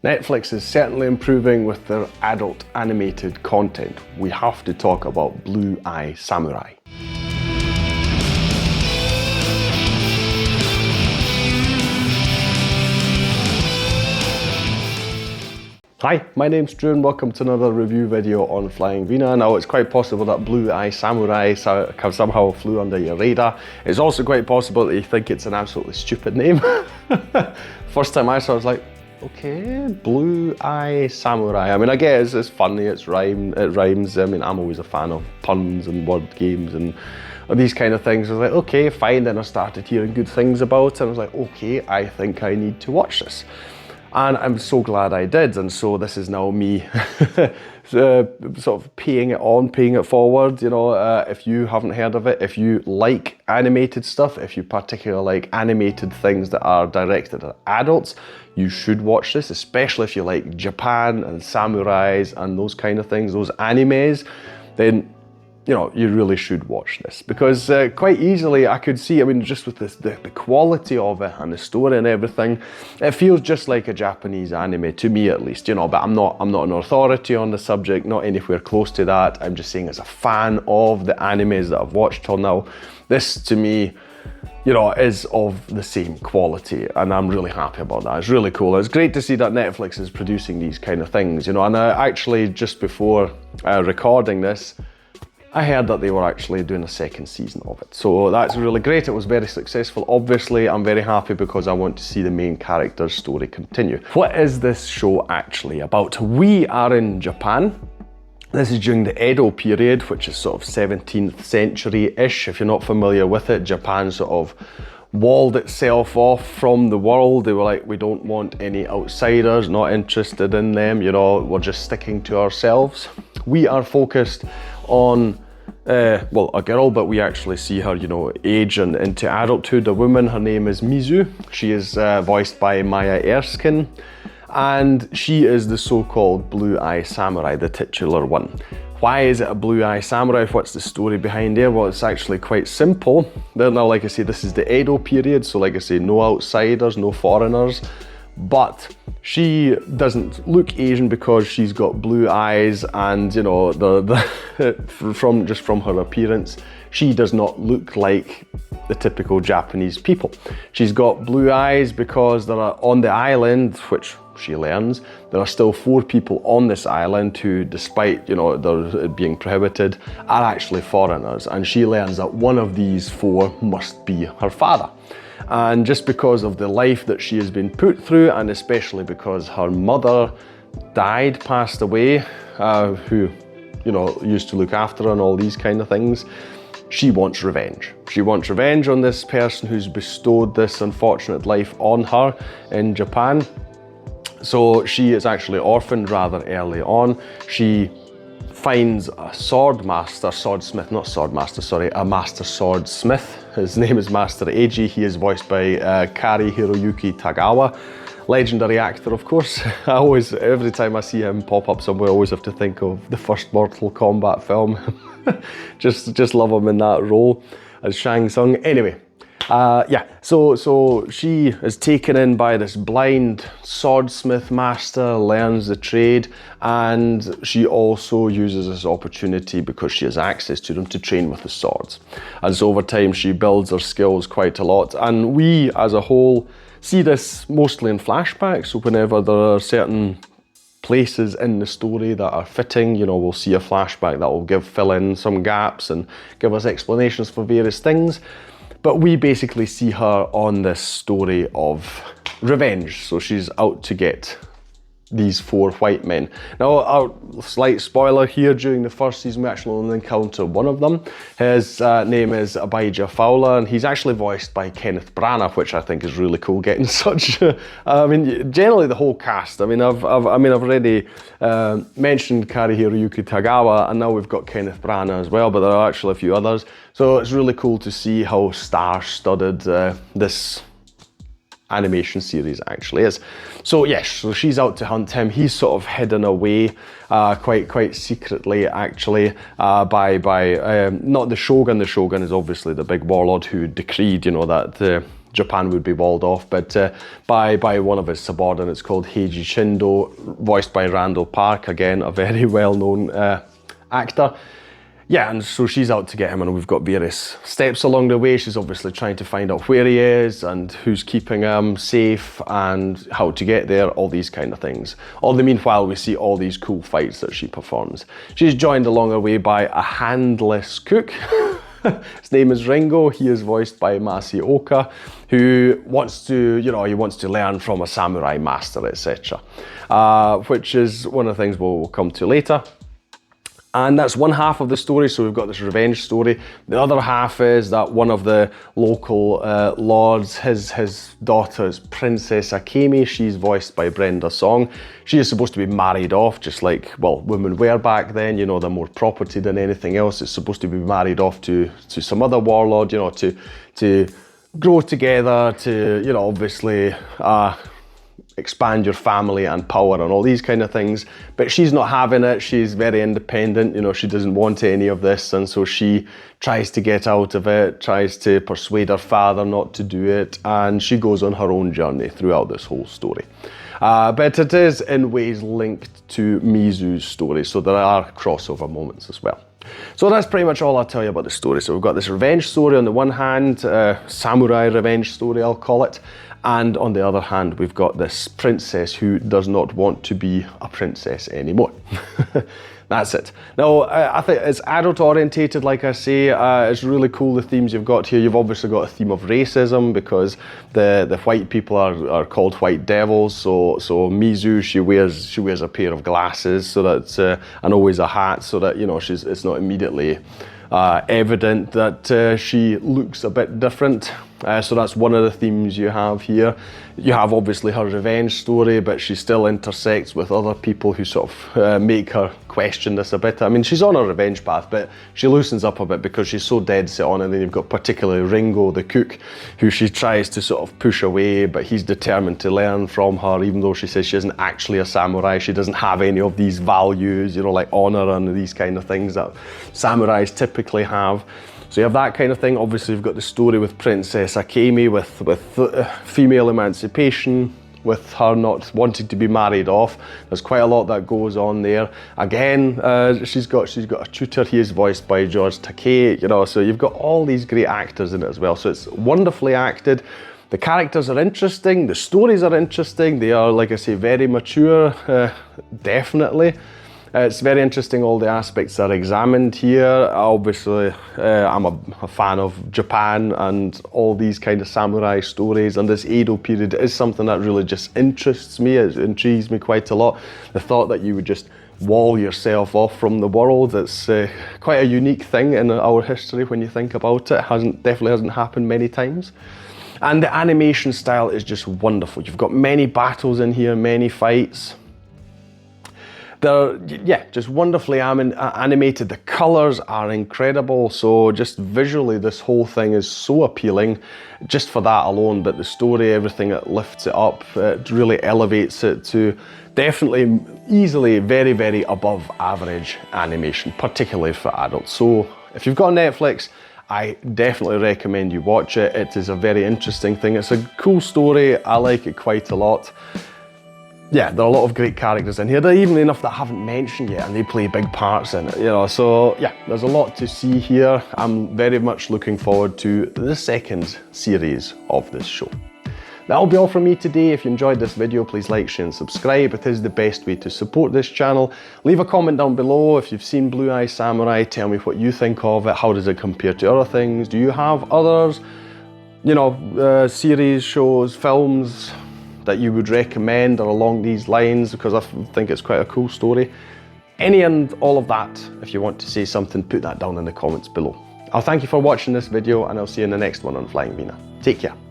Netflix is certainly improving with their adult animated content. We have to talk about Blue Eye Samurai. Hi, my name's Drew and welcome to another review video on Flying Wiener. Now it's quite possible that Blue Eye Samurai somehow flew under your radar. It's also quite possible that you think it's an absolutely stupid name. First time I saw it, I was like, okay, Blue Eye Samurai. I mean, I guess it's funny, it rhymes. I mean, I'm always a fan of puns and word games and these kind of things. I was like, okay, fine. Then I started hearing good things about it and I was like, okay, I think I need to watch this. And I'm so glad I did, and so this is now me sort of paying it forward. You know, if you haven't heard of it, if you like animated stuff, if you particularly like animated things that are directed at adults, you should watch this, especially if you like Japan and samurais and those kind of things, those animes, then you know, you really should watch this because quite easily I could see, I mean, just with the quality of it and the story and everything, it feels just like a Japanese anime, to me at least, you know, but I'm not an authority on the subject, not anywhere close to that. I'm just saying as a fan of the animes that I've watched till now, this to me, you know, is of the same quality and I'm really happy about that. It's really cool. It's great to see that Netflix is producing these kind of things, you know, and actually just before recording this, I heard that they were actually doing a second season of it. So that's really great. It was very successful. Obviously, I'm very happy because I want to see the main character's story continue. What is this show actually about? We are in Japan. This is during the Edo period, which is sort of 17th century-ish. If you're not familiar with it, Japan sort of walled itself off from the world. They were like, we don't want any outsiders, not interested in them, you know, we're just sticking to ourselves. We are focused on, well, a girl, but we actually see her, you know, age and into adulthood. A woman, her name is Mizu. She is voiced by Maya Erskine, and she is the so-called Blue Eye Samurai, the titular one. Why is it a Blue Eye Samurai? What's the story behind it? Well, it's actually quite simple. Now, like I say, this is the Edo period, so like I say, no outsiders, no foreigners, but she doesn't look Asian because she's got blue eyes, and you know, from her appearance, she does not look like the typical Japanese people. She's got blue eyes because there are, on the island, which she learns, there are still 4 people on this island who, despite, you know, they're being prohibited, are actually foreigners, and she learns that one of these 4 must be her father. And just because of the life that she has been put through, and especially because her mother died, passed away, who, you know, used to look after her and all these kind of things, she wants revenge. She wants revenge on this person who's bestowed this unfortunate life on her in Japan. So she is actually orphaned rather early on. She finds a swordsmith. His name is Master Eiji. He is voiced by Kari Hiroyuki Tagawa. Legendary actor, of course. Every time I see him pop up somewhere, I always have to think of the first Mortal Kombat film. just love him in that role as Shang Tsung. Anyway, yeah, so she is taken in by this blind swordsmith master, learns the trade, and she also uses this opportunity, because she has access to them, to train with the swords. And so over time she builds her skills quite a lot, and we as a whole see this mostly in flashbacks. So whenever there are certain places in the story that are fitting, you know, we'll see a flashback that will fill in some gaps and give us explanations for various things. But we basically see her on this story of revenge. So she's out to get these 4 white men. Now, a slight spoiler here, during the first season we actually only encounter one of them. His name is Abijah Fowler, and he's actually voiced by Kenneth Branagh, which I think is really cool, getting such I mean, generally the whole cast. I mean, I've already mentioned Kari Hiroyuki Tagawa, and now we've got Kenneth Branagh as well, but there are actually a few others. So it's really cool to see how star-studded this animation series actually is. So yes, so she's out to hunt him. He's sort of hidden away quite secretly actually by not the Shogun. The Shogun is obviously the big warlord who decreed, you know, that Japan would be walled off, but by one of his subordinates called Heiji Shindo, voiced by Randall Park, again a very well-known actor. Yeah, and so she's out to get him, and we've got various steps along the way. She's obviously trying to find out where he is and who's keeping him safe and how to get there, all these kind of things. All the meanwhile, we see all these cool fights that she performs. She's joined along her way by a handless cook. His name is Ringo. He is voiced by Masaoka, who wants to, you know, he wants to learn from a samurai master, etc. Which is one of the things we'll come to later. And that's one half of the story, so we've got this revenge story. The other half is that one of the local lords, his daughter is Princess Akemi. She's voiced by Brenda Song. She is supposed to be married off, just like, well, women were back then, you know, they're more property than anything else. It's supposed to be married off to some other warlord, you know, to grow together, to, you know, obviously, expand your family and power and all these kind of things, but she's not having it. She's very independent, you know, she doesn't want any of this, and so she tries to get out of it, tries to persuade her father not to do it, and she goes on her own journey throughout this whole story. But it is in ways linked to Mizu's story, so there are crossover moments as well. So that's pretty much all I'll tell you about the story. So we've got this revenge story on the one hand, samurai revenge story I'll call it, and on the other hand we've got this princess who does not want to be a princess anymore. That's it. Now, I think it's adult orientated, like I say. It's really cool, the themes you've got here. You've obviously got a theme of racism because the white people are called white devils. So Mizu, she wears a pair of glasses, so that's and always a hat, so that, you know, it's not immediately evident that she looks a bit different. So that's one of the themes you have here. You have obviously her revenge story, but she still intersects with other people who sort of make her question this a bit. I mean, she's on a revenge path, but she loosens up a bit because she's so dead set on it. And then you've got particularly Ringo, the cook, who she tries to sort of push away, but he's determined to learn from her, even though she says she isn't actually a samurai. She doesn't have any of these values, you know, like honor and these kind of things that samurais typically have. So you have that kind of thing. Obviously, you've got the story with Princess Akemi, with female emancipation, with her not wanting to be married off. There's quite a lot that goes on there. Again, she's got a tutor. He is voiced by George Takei, you know, so you've got all these great actors in it as well. So it's wonderfully acted. The characters are interesting. The stories are interesting. They are, like I say, very mature, definitely. It's very interesting, all the aspects are examined here. Obviously, I'm a fan of Japan and all these kind of samurai stories, and this Edo period is something that really just interests me. It intrigues me quite a lot. The thought that you would just wall yourself off from the world, it's quite a unique thing in our history when you think about it. Definitely hasn't happened many times. And the animation style is just wonderful. You've got many battles in here, many fights. They're, yeah, just wonderfully animated. The colors are incredible. So just visually, this whole thing is so appealing just for that alone. But the story, everything that lifts it up, it really elevates it to definitely easily very, very above average animation, particularly for adults. So if you've got Netflix, I definitely recommend you watch it. It is a very interesting thing. It's a cool story. I like it quite a lot. Yeah, there are a lot of great characters in here. There are even enough that I haven't mentioned yet, and they play big parts in it, you know. So yeah, there's a lot to see here. I'm very much looking forward to the second series of this show. That'll be all from me today. If you enjoyed this video, please like, share and subscribe. It is the best way to support this channel. Leave a comment down below if you've seen Blue Eye Samurai. Tell me what you think of it. How does it compare to other things? Do you have others, you know, series, shows, films that you would recommend or along these lines, because I think it's quite a cool story? Any and all of that, if you want to say something, put that down in the comments below. I'll thank you for watching this video, and I'll see you in the next one on Flying Wiener. Take care.